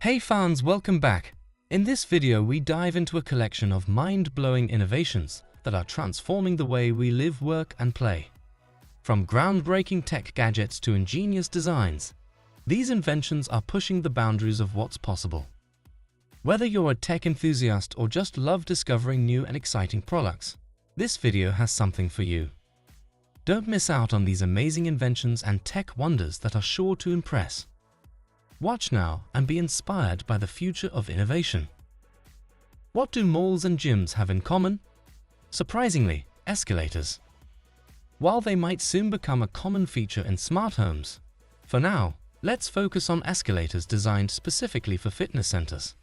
Hey fans, welcome back. In this video, we dive into a collection of mind-blowing innovations that are transforming the way we live, work, and play. From groundbreaking tech gadgets to ingenious designs, these inventions are pushing the boundaries of what's possible. Whether you're a tech enthusiast or just love discovering new and exciting products, this video has something for you. Don't miss out on these amazing inventions and tech wonders that are sure to impress. Watch now and be inspired by the future of innovation. What do malls and gyms have in common? Surprisingly, escalators. While they might soon become a common feature in smart homes, for now, let's focus on escalators designed specifically for fitness centers.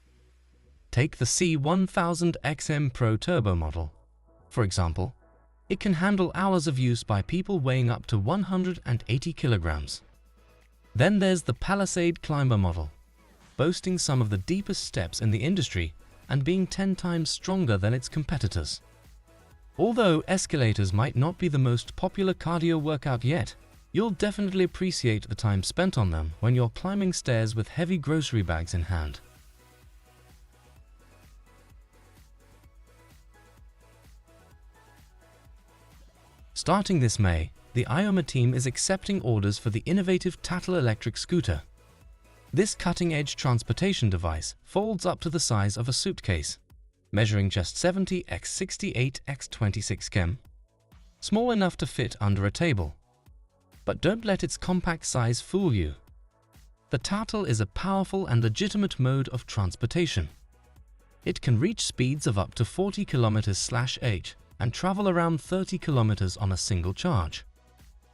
Take the C1000XM Pro Turbo model. For example, it can handle hours of use by people weighing up to 180 kilograms. Then there's the Palisade Climber model, boasting some of the deepest steps in the industry and being 10 times stronger than its competitors. Although escalators might not be the most popular cardio workout yet, you'll definitely appreciate the time spent on them when you're climbing stairs with heavy grocery bags in hand. Starting this May, the ICOMA team is accepting orders for the innovative Tatamel electric scooter. This cutting-edge transportation device folds up to the size of a suitcase, measuring just 70 x 68 x 26 km, small enough to fit under a table. But don't let its compact size fool you. The Tatamel is a powerful and legitimate mode of transportation. It can reach speeds of up to 40 km/h and travel around 30 kilometers on a single charge.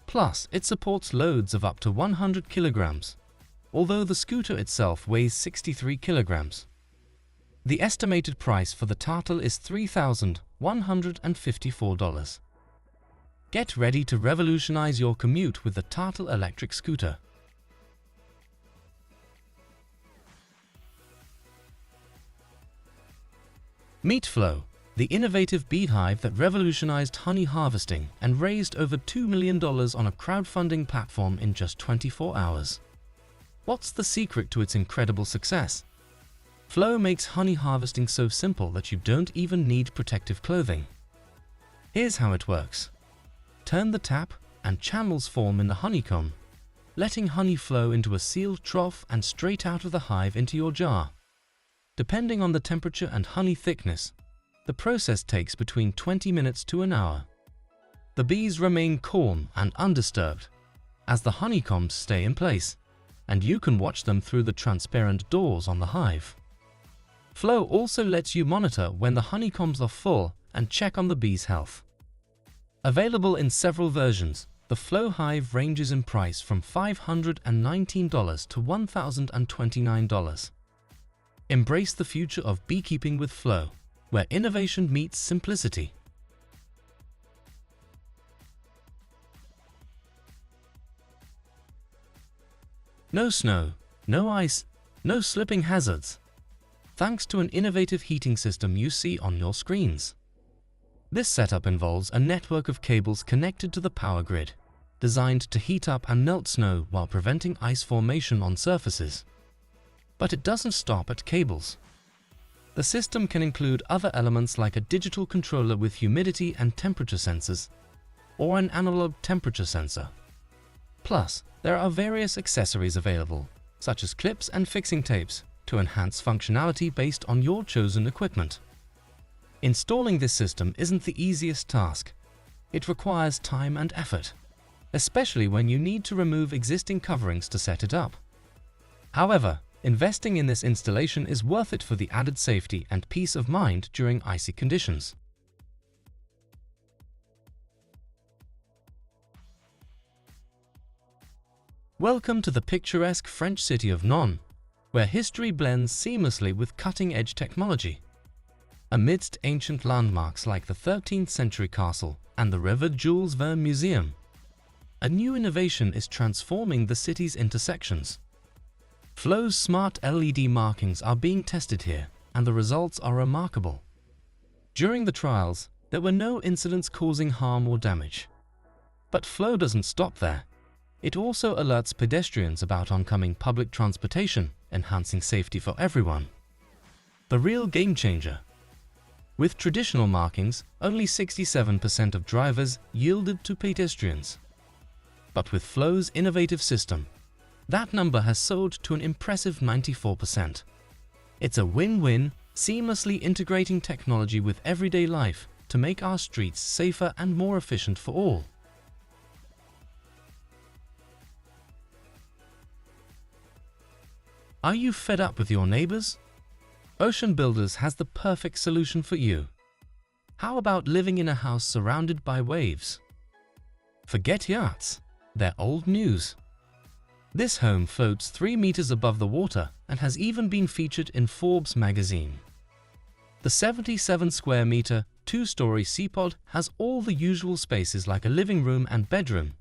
Plus, it supports loads of up to 100 kilograms, although the scooter itself weighs 63 kilograms. The estimated price for the Tatamel is $3,154. Get ready to revolutionize your commute with the Tatamel electric scooter. Meet Flow, the innovative beehive that revolutionized honey harvesting and raised over $2 million on a crowdfunding platform in just 24 hours. What's the secret to its incredible success? Flow makes honey harvesting so simple that you don't even need protective clothing. Here's how it works. Turn the tap and channels form in the honeycomb, letting honey flow into a sealed trough and straight out of the hive into your jar. Depending on the temperature and honey thickness, the process takes between 20 minutes to an hour. The bees remain calm and undisturbed as the honeycombs stay in place, and you can watch them through the transparent doors on the hive. Flow also lets you monitor when the honeycombs are full and check on the bees' health. Available in several versions, the Flow Hive ranges in price from $519 to $1,029. Embrace the future of beekeeping with Flow, where innovation meets simplicity. No snow, no ice, no slipping hazards, thanks to an innovative heating system you see on your screens. This setup involves a network of cables connected to the power grid, designed to heat up and melt snow while preventing ice formation on surfaces. But it doesn't stop at cables. The system can include other elements like a digital controller with humidity and temperature sensors, or an analog temperature sensor. Plus, there are various accessories available, such as clips and fixing tapes, to enhance functionality based on your chosen equipment. Installing this system isn't the easiest task. It requires time and effort, especially when you need to remove existing coverings to set it up. However, investing in this installation is worth it for the added safety and peace of mind during icy conditions. Welcome to the picturesque French city of Nyon, where history blends seamlessly with cutting-edge technology. Amidst ancient landmarks like the 13th century castle and the River Jules Verne Museum, a new innovation is transforming the city's intersections. Flow's smart LED markings are being tested here, and the results are remarkable. During the trials, there were no incidents causing harm or damage. But Flow doesn't stop there. It also alerts pedestrians about oncoming public transportation, enhancing safety for everyone. The real game changer. With traditional markings, only 67% of drivers yielded to pedestrians. But with Flow's innovative system, that number has soared to an impressive 94%. It's a win-win, seamlessly integrating technology with everyday life to make our streets safer and more efficient for all. Are you fed up with your neighbors? Ocean Builders has the perfect solution for you. How about living in a house surrounded by waves? Forget yachts, they're old news. This home floats 3 meters above the water and has even been featured in Forbes magazine. The 77 square meter, 2-story Seapod has all the usual spaces like a living room and bedroom,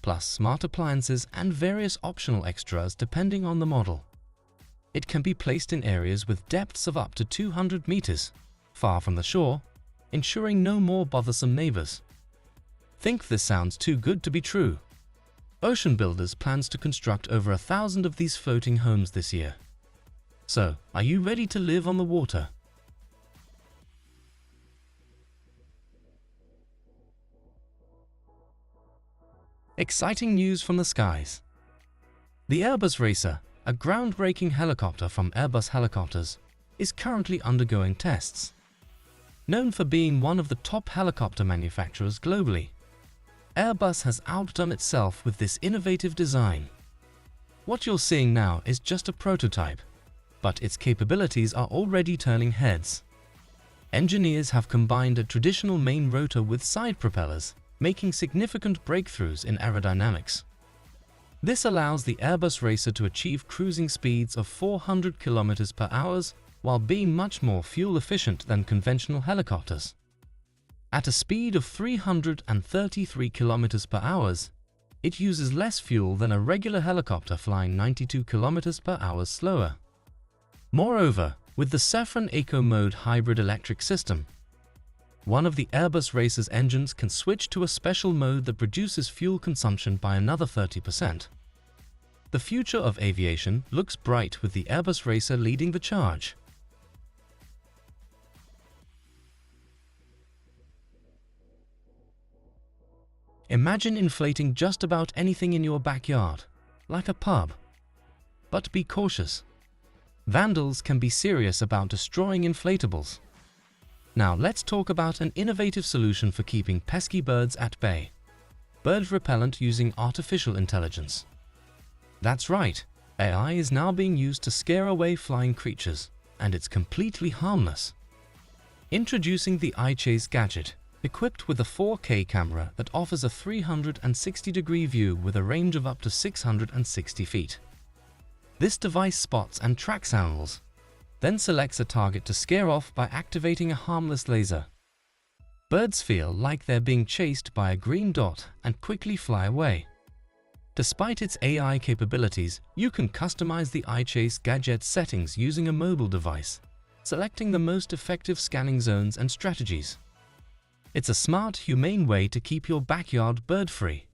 plus smart appliances and various optional extras depending on the model. It can be placed in areas with depths of up to 200 meters, far from the shore, ensuring no more bothersome neighbors. Think this sounds too good to be true? Ocean Builders plans to construct over 1,000 of these floating homes this year. So, are you ready to live on the water? Exciting news from the skies. The Airbus Racer, a groundbreaking helicopter from Airbus Helicopters, is currently undergoing tests. Known for being one of the top helicopter manufacturers globally, Airbus has outdone itself with this innovative design. What you're seeing now is just a prototype, but its capabilities are already turning heads. Engineers have combined a traditional main rotor with side propellers, making significant breakthroughs in aerodynamics. This allows the Airbus Racer to achieve cruising speeds of 400 km per hour while being much more fuel efficient than conventional helicopters. At a speed of 333 km per hour, it uses less fuel than a regular helicopter flying 92 km per hour slower. Moreover, with the Saffron Eco Mode hybrid electric system, one of the Airbus Racer's engines can switch to a special mode that reduces fuel consumption by another 30%. The future of aviation looks bright with the Airbus Racer leading the charge. Imagine inflating just about anything in your backyard, like a pub. But be cautious. Vandals can be serious about destroying inflatables. Now let's talk about an innovative solution for keeping pesky birds at bay. Bird repellent using artificial intelligence. That's right, AI is now being used to scare away flying creatures, and it's completely harmless. Introducing the iChase gadget, equipped with a 4K camera that offers a 360-degree view with a range of up to 660 feet. This device spots and tracks animals, then selects a target to scare off by activating a harmless laser. Birds feel like they're being chased by a green dot and quickly fly away. Despite its AI capabilities, you can customize the iChase gadget settings using a mobile device, selecting the most effective scanning zones and strategies. It's a smart, humane way to keep your backyard bird-free.